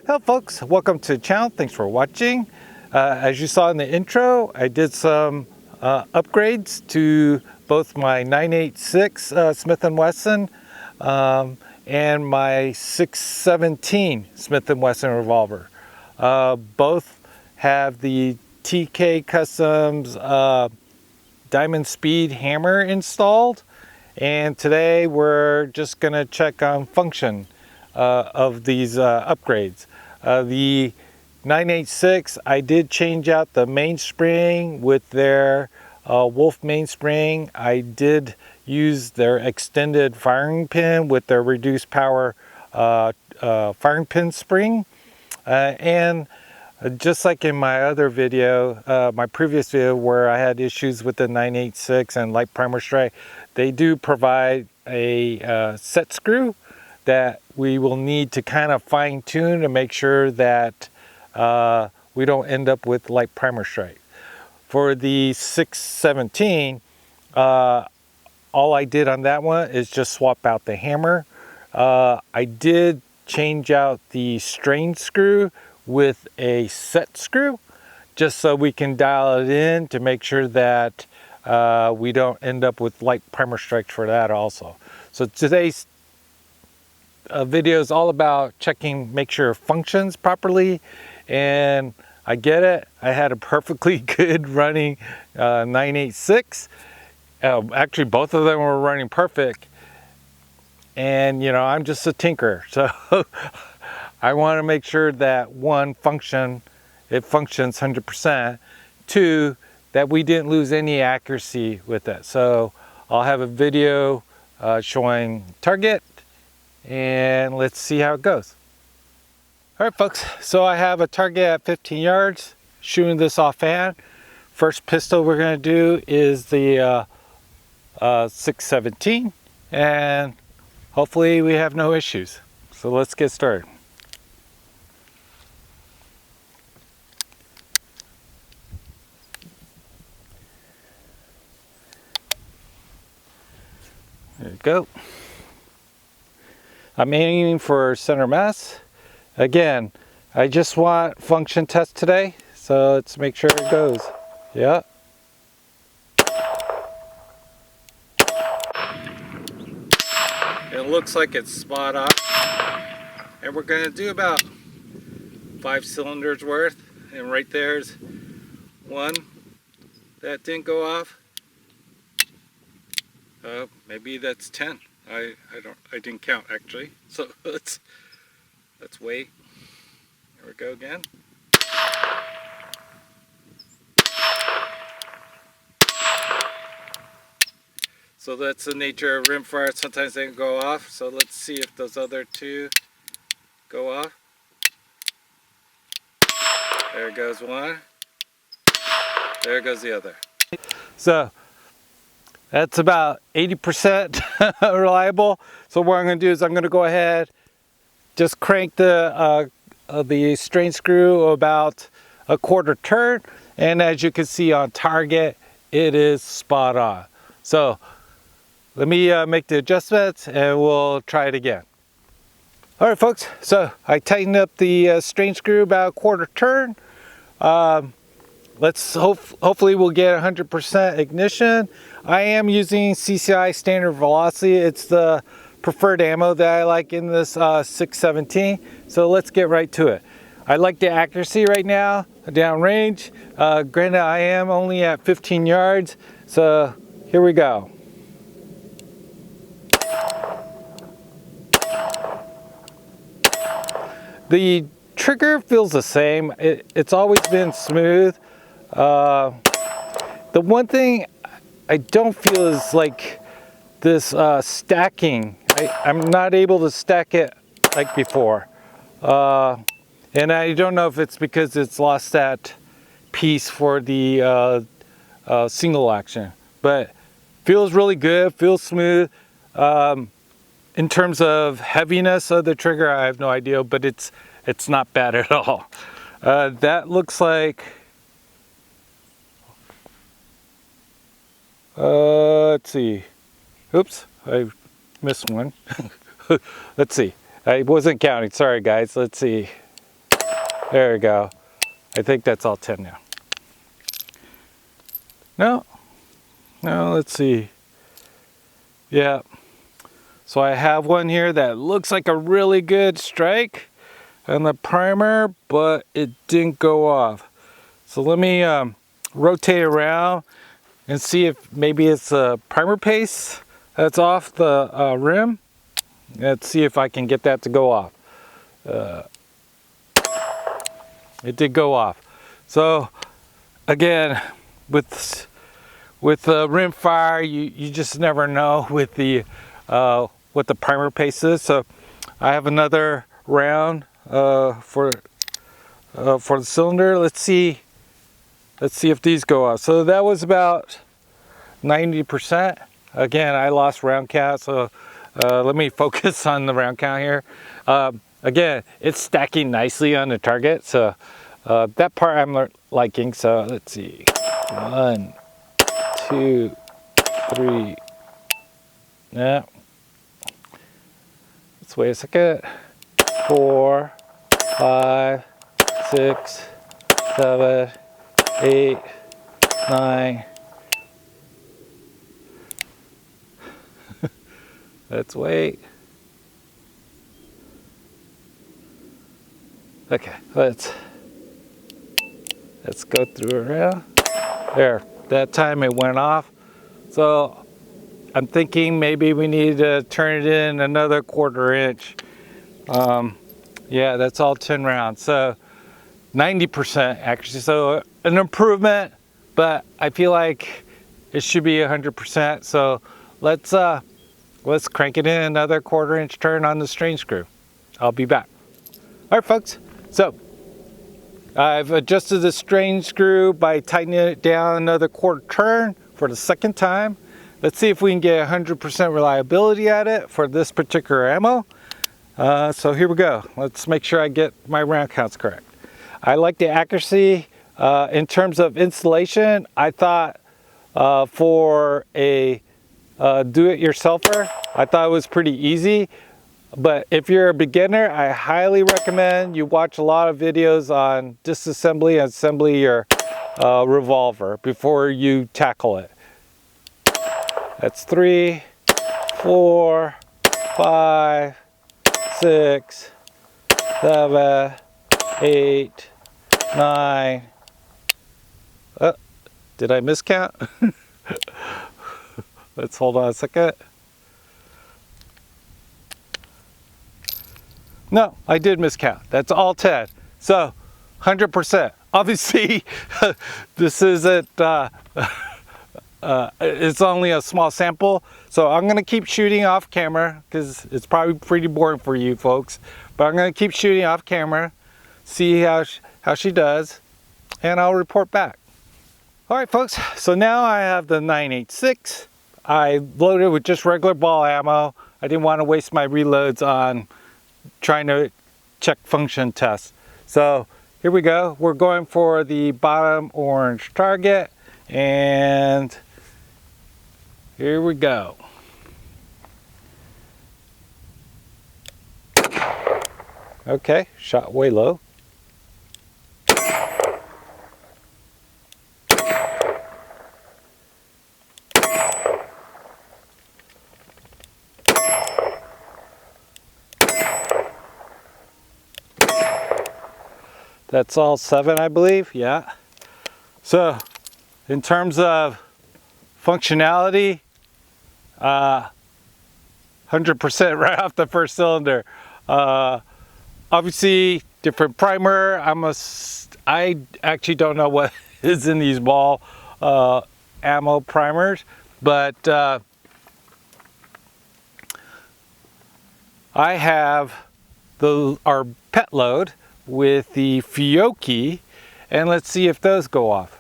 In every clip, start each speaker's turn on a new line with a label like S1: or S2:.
S1: Hello folks, welcome to the channel. Thanks for watching. As you saw in the intro, I did some upgrades to both my 986 Smith & Wesson and my 617 Smith & Wesson revolver. Both have the TK Customs Diamond Speed hammer installed, and today we're just going to check on function of these upgrades. The 986, I did change out the mainspring with their Wolf mainspring. I did use their extended firing pin with their reduced power firing pin spring. And just like in my other video, my previous video where I had issues with the 986 and light primer strike, they do provide a set screw that we will need to kind of fine tune to make sure that we don't end up with light primer strike. For the 617, all I did on that one is just swap out the hammer. I did change out the strain screw with a set screw just so we can dial it in to make sure that we don't end up with light primer strikes for that also. So today's video is all about checking, make sure it functions properly, and I get it. I had a perfectly good running 986. Actually, both of them were running perfect, and you know, I'm just a tinker, so I want to make sure that one, it functions 100%. Two, that we didn't lose any accuracy with it. So I'll have a video showing target, and let's see how it goes. All right folks, so I have a target at 15 yards, shooting this offhand. First pistol we're going to do is the 617, and hopefully we have no issues. So let's get started. There you go. I'm aiming for center mass. Again, I just want function test today, so let's make sure it goes. Yeah. It looks like it's spot on. And we're going to do about 5 cylinders worth. And right there's one that didn't go off. Maybe that's 10. I didn't count actually. So let's wait. There we go again. So that's the nature of rimfire. Sometimes they can go off. So let's see if those other two go off. There goes one. There goes the other. So that's about 80% reliable. So what I'm going to do is I'm going to go ahead, just crank the strain screw about a quarter turn, and as you can see on target, it is spot on. So let me make the adjustments and we'll try it again. All right folks, so I tightened up the strain screw about a quarter turn. Hopefully we'll get 100% ignition. I am using CCI standard velocity. It's the preferred ammo that I like in this 617. So let's get right to it. I like the accuracy right now, downrange. Granted, I am only at 15 yards. So here we go. The trigger feels the same. It's always been smooth. The one thing I don't feel is like this stacking. I'm not able to stack it like before. And I don't know if it's because it's lost that piece for the single action. But feels really good, feels smooth. In terms of heaviness of the trigger, I have no idea, but it's not bad at all. That looks like, let's see. Oops, I missed one. Let's see. I wasn't counting. Sorry, guys. Let's see. There we go. I think that's all 10 now. No, let's see. Yeah. So I have one here that looks like a really good strike on the primer, but it didn't go off. So let me rotate around and see if maybe it's a primer paste that's off the rim. Let's see if I can get that to go off. It did go off. So again, with rim fire, you just never know with the what the primer paste is. So I have another round for the cylinder. Let's see if these go off. So that was about 90%. Again, I lost round count, so let me focus on the round count here. Again, it's stacking nicely on the target, so that part I'm liking. So let's see, 1, 2, 3. Yeah. Let's wait a second. 4, 5, 6, 7, 8, 9. Let's wait. Okay, let's go through around. There, that time it went off. So I'm thinking maybe we need to turn it in another 1/4 inch. Yeah, that's all 10 rounds. So 90% actually. So an improvement, but I feel like it should be 100%. So let's crank it in another 1/4 inch turn on the strain screw. I'll be back. All right, folks. So I've adjusted the strain screw by tightening it down another 1/4 turn for the second time. Let's see if we can get 100% reliability at it for this particular ammo. So here we go. Let's make sure I get my round counts correct. I like the accuracy. In terms of installation, I thought for a do-it-yourselfer, I thought it was pretty easy. But if you're a beginner, I highly recommend you watch a lot of videos on disassembly and assembly your revolver before you tackle it. That's 3, 4, 5, 6, 7, 8, 9. Did I miscount? Let's hold on a second. No, I did miscount. That's all 10. So 100%. Obviously, this isn't, it's only a small sample. So I'm gonna keep shooting off camera because it's probably pretty boring for you folks. But I'm gonna keep shooting off camera, see how she does, and I'll report back. All right, folks, so now I have the 9.86. I loaded with just regular ball ammo. I didn't want to waste my reloads on trying to check function tests. So here we go. We're going for the bottom orange target, and here we go. Okay, shot way low. That's all 7, I believe. Yeah. So in terms of functionality, 100% right off the first cylinder. Obviously different primer. I actually don't know what is in these ball ammo primers, but I have our pet load with the Fiocchi, and let's see if those go off.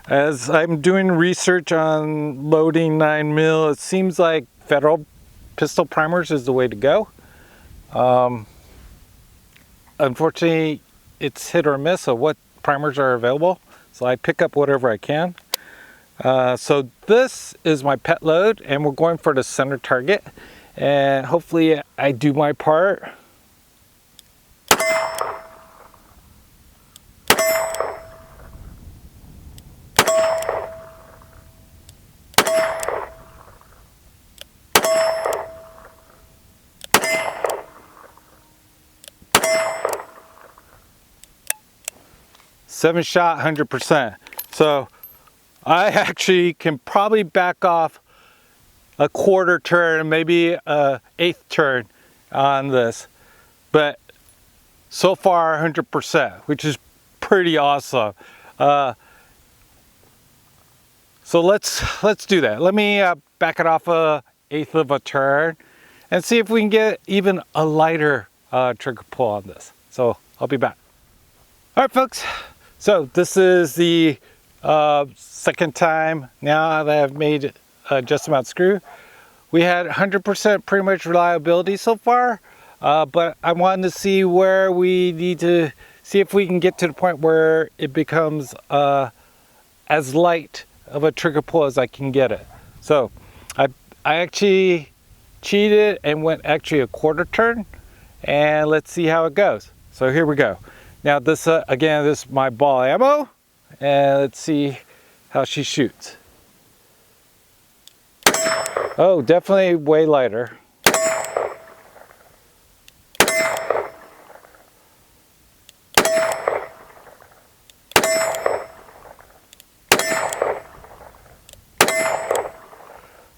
S1: As I'm doing research on loading 9mm, it seems like Federal pistol primers is the way to go. Unfortunately, it's hit or miss of what primers are available, so I pick up whatever I can. So this is my pet load, and we're going for the center target, and hopefully I do my part. 7-shot, 100%. So I actually can probably back off a quarter turn, maybe a eighth turn on this, but so far 100%, which is pretty awesome. So let's do that. Let me back it off a eighth of a turn and see if we can get even a lighter trigger pull on this. So I'll be back. All right, folks. So this is the second time now that I've made a just amount screw. We had 100% pretty much reliability so far, but I wanted to see where we need to see if we can get to the point where it becomes as light of a trigger pull as I can get it. So I actually cheated and went actually a quarter turn, and let's see how it goes. So here we go. Now this again, this is my ball ammo, and let's see how she shoots. Oh, definitely way lighter.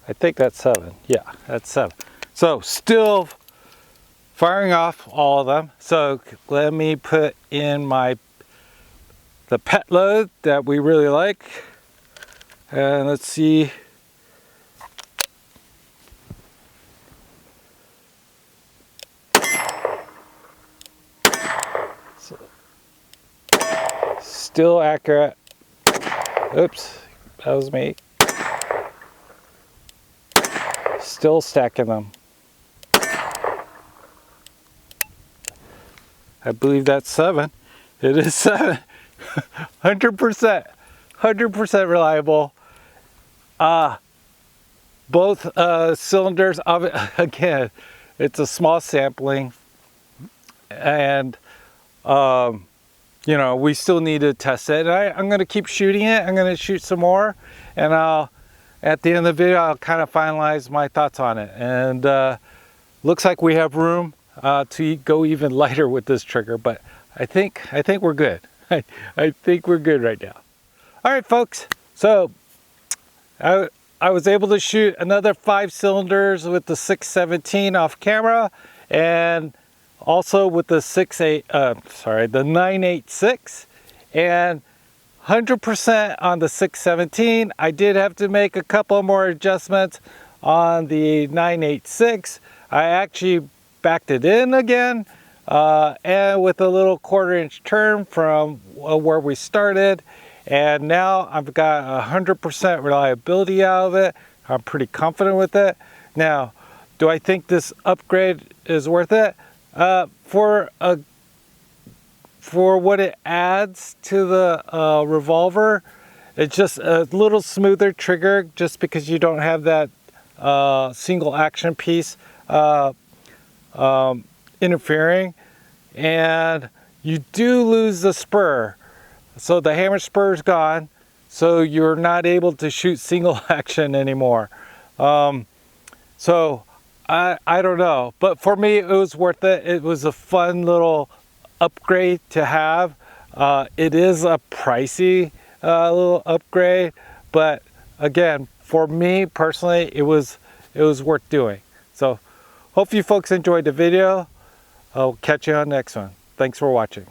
S1: I think that's 7. Yeah, that's 7. So still firing off all of them. So let me put in the pet load that we really like. And let's see. So, still accurate. Oops, that was me. Still stacking them. I believe that's 7. It is 7. 100%. 100% reliable. Both cylinders of it, again, it's a small sampling, and you know, we still need to test it. I'm going to keep shooting it. I'm going to shoot some more, and at the end of the video, I'll kind of finalize my thoughts on it. And looks like we have room to go even lighter with this trigger, but I think we're good. I think we're good right now. All right, folks. So I was able to shoot another 5 cylinders with the 617 off camera, and also with the the 986, and 100% on the 617. I did have to make a couple more adjustments on the 986. I actually backed it in again, and with a little 1/4 inch turn from where we started, and now I've got 100% reliability out of it. I'm pretty confident with it. Now, do I think this upgrade is worth it? For what it adds to the revolver, it's just a little smoother trigger, just because you don't have that single action piece interfering, and you do lose the spur. So the hammer spur is gone, so you're not able to shoot single action anymore. So I don't know, but for me it was worth it. It was a fun little upgrade to have. It is a pricey little upgrade, but again, for me personally, it was worth doing. So hope you folks enjoyed the video. I'll catch you on the next one. Thanks for watching.